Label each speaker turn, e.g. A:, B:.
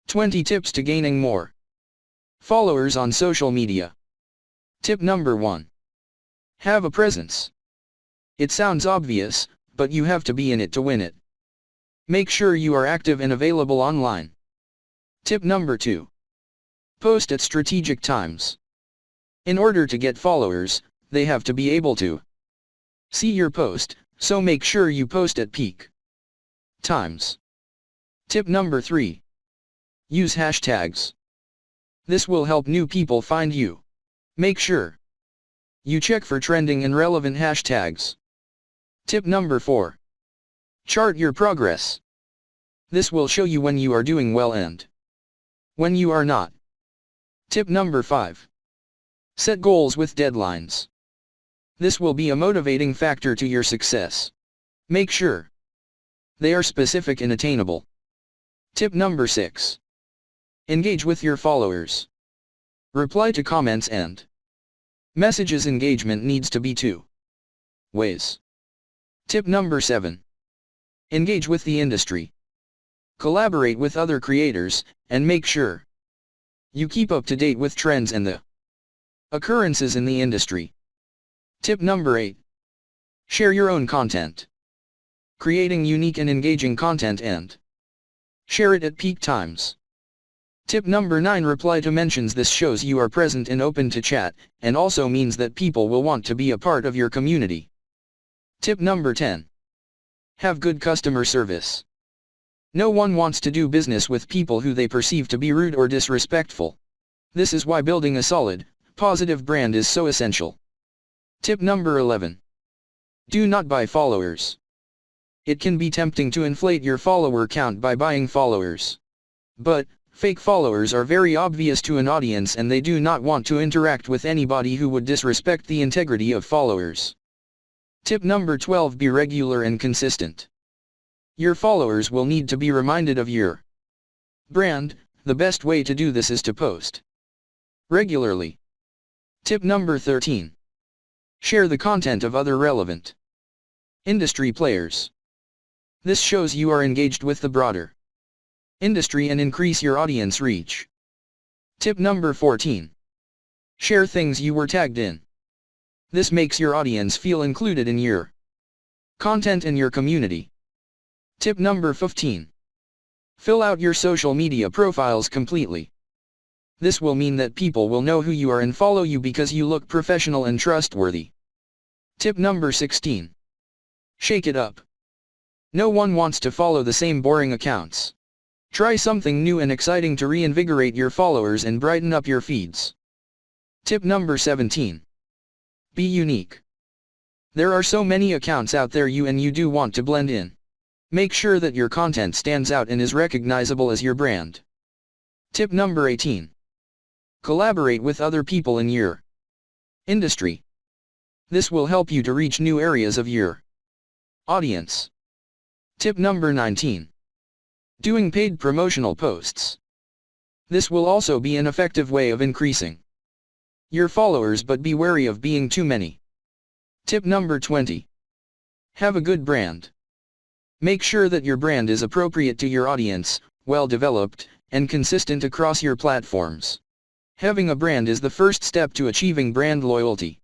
A: 20 tips to gaining more followers on social media. Tip number 1. Have a presence. It sounds obvious, but you have to be in it to win it. Make sure you are active and available online. Tip number 2. Post at strategic times. In order to get followers, they have to be able to see your post, so make sure you post at peak times. Tip number 3. Use hashtags. This will help new people find you. Make sure you check for trending and relevant hashtags. Tip number 4. Chart your progress. This will show you when you are doing well and when you are not. Tip number 5. Set goals with deadlines. This will be a motivating factor to your success. Make sure they are specific and attainable. Tip number 6. Engage with your followers. Reply to comments and messages. Engagement needs to be 2 ways. Tip number 7. Engage with the industry. Collaborate with other creators, and make sure you keep up to date with trends and the occurrences in the industry. Tip number 8. Share your own content. Creating unique and engaging content and share it at peak times. Tip number 9. Reply to mentions. This shows you are present and open to chat, and also means that people will want to be a part of your community. Tip number 10. Have good customer service. No one wants to do business with people who they perceive to be rude or disrespectful. This is why building a solid, positive brand is so essential. Tip number 11. Do not buy followers. It can be tempting to inflate your follower count by buying followers. But fake followers are very obvious to an audience, and they do not want to interact with anybody who would disrespect the integrity of followers. Tip number 12. Be regular and consistent. Your followers will need to be reminded of your brand. The best way to do this is to post regularly. Tip number 13. Share the content of other relevant industry players. This shows you are engaged with the broader industry and increase your audience reach. Tip number 14. Share things you were tagged in. This makes your audience feel included in your content and your community. Tip number 15. Fill out your social media profiles completely. This will mean that people will know who you are and follow you because you look professional and trustworthy. Tip number 16. Shake it up. No one wants to follow the same boring accounts. Try something new and exciting to reinvigorate your followers and brighten up your feeds. Tip number 17. Be unique. There are so many accounts out there, and you do want to blend in. Make sure that your content stands out and is recognizable as your brand. Tip number 18. Collaborate with other people in your industry. This will help you to reach new areas of your audience. Tip number 19. Doing paid promotional posts. This will also be an effective way of increasing your followers, but be wary of being too many. Tip number 20. Have a good brand. Make sure that your brand is appropriate to your audience, well developed, and consistent across your platforms. Having a brand is the first step to achieving brand loyalty.